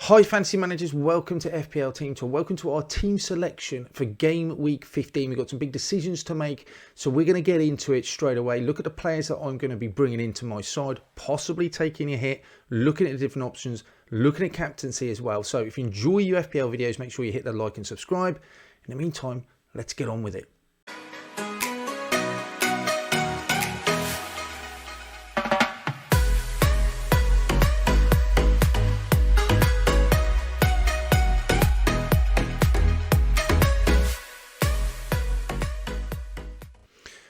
Hi fantasy managers, welcome to FPL Team Tour. Welcome to our team selection for game week 15. We've got some big decisions to make, so we're going to get into it straight away. Look at the players that I'm going to be bringing into my side, possibly taking a hit, looking at the different options, looking at captaincy as well. So if you enjoy your FPL videos, make sure you hit that like and subscribe. In the meantime, let's get on with it.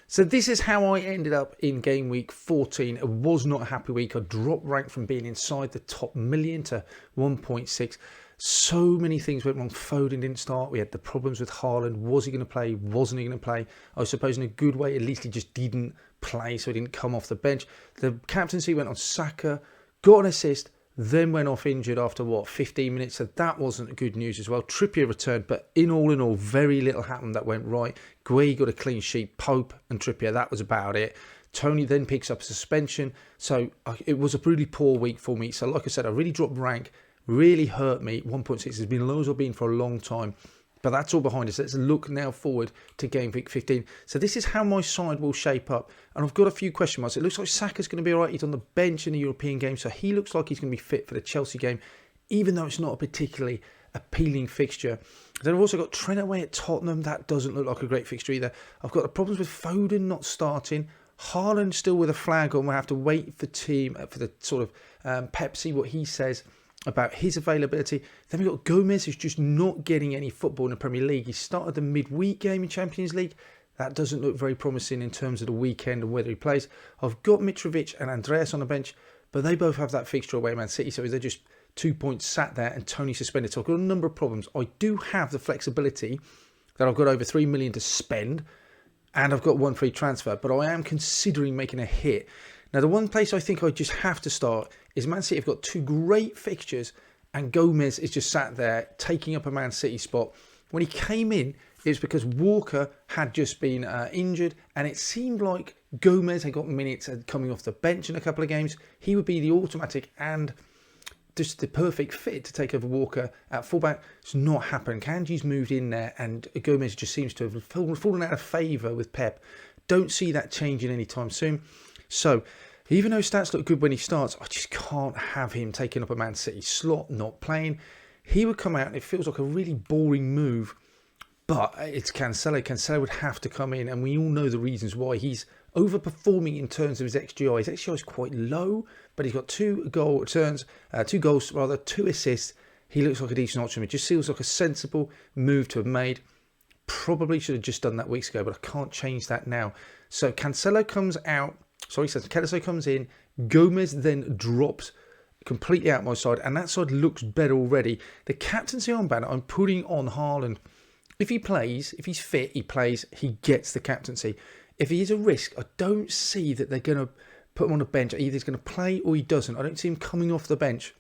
So this is how I ended up in game week 14. It was not a happy week. I dropped rank from being inside the top million to 1.6. So many things went wrong. Foden didn't start. We had the problems with Haaland. Was he going to play? Wasn't he going to play? I suppose in a good way, at least he just didn't play, so he didn't come off the bench. The captaincy went on Saka, got an assist, then went off injured after, 15 minutes. So that wasn't good news as well. Trippier returned, but in all, very little happened that went right. Gueye got a clean sheet, Pope and Trippier, that was about it. Tony then picks up a suspension. So it was a really poor week for me. So like I said, I really dropped rank, really hurt me. 1.6 has been low as I've been for a long time. But that's all behind us. Let's look now forward to game week 15. So this is how my side will shape up. And I've got a few question marks. It looks like Saka's going to be all right. He's on the bench in the European game. So he looks like he's going to be fit for the Chelsea game, even though it's not a particularly appealing fixture. Then I've also got Trent away at Tottenham. That doesn't look like a great fixture either. I've got the problems with Foden not starting. Haaland still with a flag on. We'll have to wait for the sort of Pep, see what he says about his availability. Then we've got Gomez, who's just not getting any football in the Premier League. He started the midweek game in Champions League. That doesn't look very promising in terms of the weekend and whether he plays. I've got Mitrovic and Andreas on the bench, but they both have that fixture away Man City, so they're just 2 points sat there and Tony suspended. So I've got a number of problems. I do have the flexibility that I've got over 3 million to spend, and I've got one free transfer, but I am considering making a hit. Now, the one place I think I just have to start is Man City have got two great fixtures, and Gomez is just sat there taking up a Man City spot. When he came in, it was because Walker had just been injured, and it seemed like Gomez had got minutes coming off the bench in a couple of games. He would be the automatic and just the perfect fit to take over Walker at fullback. It's not happened. Kanji's moved in there, and Gomez just seems to have fallen out of favour with Pep. Don't see that changing anytime soon. So, even though stats look good when he starts, I just can't have him taking up a Man City slot, not playing. He would come out and it feels like a really boring move, but it's Cancelo. Cancelo would have to come in, and we all know the reasons why. He's overperforming in terms of his XGI. His XGI is quite low, but he's got 2 goals, 2 assists. He looks like a decent option. It just feels like a sensible move to have made. Probably should have just done that weeks ago, but I can't change that now. So Cancelo comes out. Cancelo comes in. Gomez then drops completely out my side, and that side looks better already. The captaincy armband I'm putting on Haaland. If he plays, if he's fit, he plays, he gets the captaincy. If he is a risk, I don't see that they're going to put him on the bench. Either he's going to play or he doesn't. I don't see him coming off the bench.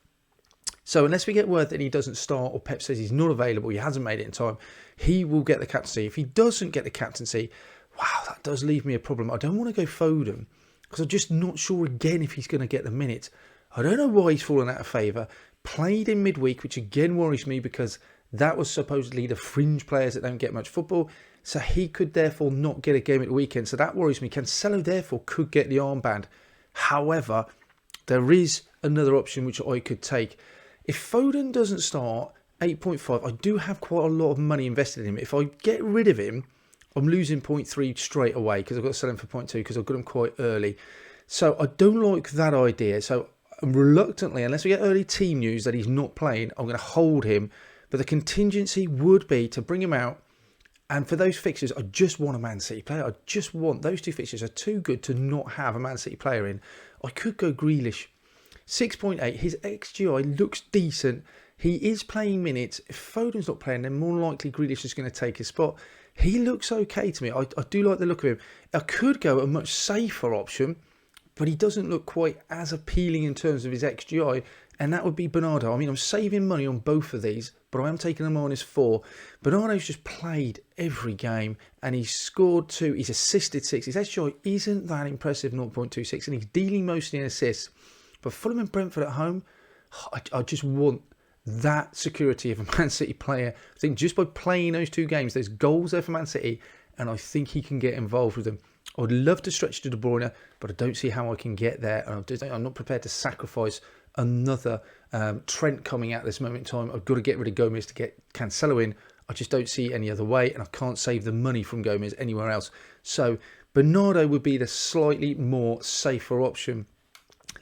So unless we get word that he doesn't start, or Pep says he's not available, he hasn't made it in time, he will get the captaincy. If he doesn't get the captaincy, wow, that does leave me a problem. I don't want to go Foden, because I'm just not sure again if he's going to get the minutes. I don't know why he's fallen out of favour. Played in midweek, which again worries me, because that was supposedly the fringe players that don't get much football. So he could therefore not get a game at the weekend. So that worries me. Cancelo therefore could get the armband. However, there is another option which I could take. If Foden doesn't start, 8.5, I do have quite a lot of money invested in him. If I get rid of him, I'm losing 0.3 straight away, because I've got to sell him for 0.2 because I've got him quite early. So I don't like that idea. So reluctantly, unless we get early team news that he's not playing, I'm going to hold him. But the contingency would be to bring him out. And for those fixtures, I just want a Man City player. I just want those two fixtures are too good to not have a Man City player in. I could go Grealish. 6.8. His XGI looks decent. He is playing minutes. If Foden's not playing, then more likely Grealish is going to take his spot. He looks okay to me. I do like the look of him. I could go a much safer option, but he doesn't look quite as appealing in terms of his XGI, and that would be Bernardo. I mean, I'm saving money on both of these, but I am taking a -4. Bernardo's just played every game, and he's scored 2. He's assisted 6. His XGI isn't that impressive, 0.26, and he's dealing mostly in assists. But Fulham and Brentford at home, I just want that security of a Man City player. I think just by playing those 2 games, there's goals there for Man City, and I think he can get involved with them. I would love to stretch to De Bruyne, but I don't see how I can get there. I'm not prepared to sacrifice another Trent coming out this moment in time. I've got to get rid of Gomez to get Cancelo in. I just don't see any other way, and I can't save the money from Gomez anywhere else. So Bernardo would be the slightly more safer option.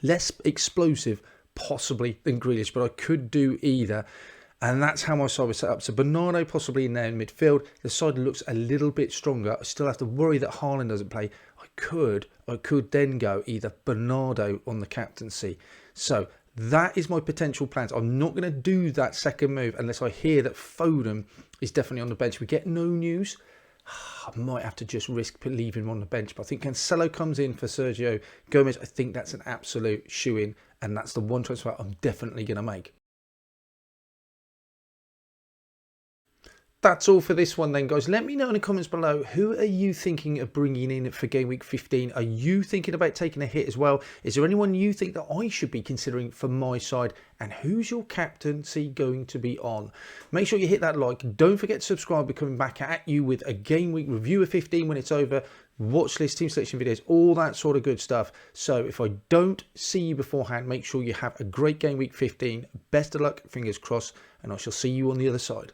Less explosive, possibly, than Grealish, but I could do either. And that's how my side was set up. So Bernardo possibly in there in midfield. The side looks a little bit stronger. I still have to worry that Haaland doesn't play. I could then go either Bernardo on the captaincy. So that is my potential plans. I'm not going to do that second move unless I hear that Foden is definitely on the bench. We get no news. I might have to just risk leaving him on the bench. But I think Cancelo comes in for Sergio Gomez. I think that's an absolute shoe-in. And that's the one transfer I'm definitely going to make. That's all for this one then, guys. Let me know in the comments below, who are you thinking of bringing in for game week 15? Are you thinking about taking a hit as well? Is there anyone you think that I should be considering for my side? And who's your captaincy going to be on? Make sure you hit that like. Don't forget to subscribe. We're coming back at you with a game week review of 15 when it's over. Watch list, team selection videos, all that sort of good stuff. So if I don't see you beforehand, make sure you have a great game week 15. Best of luck, fingers crossed, and I shall see you on the other side.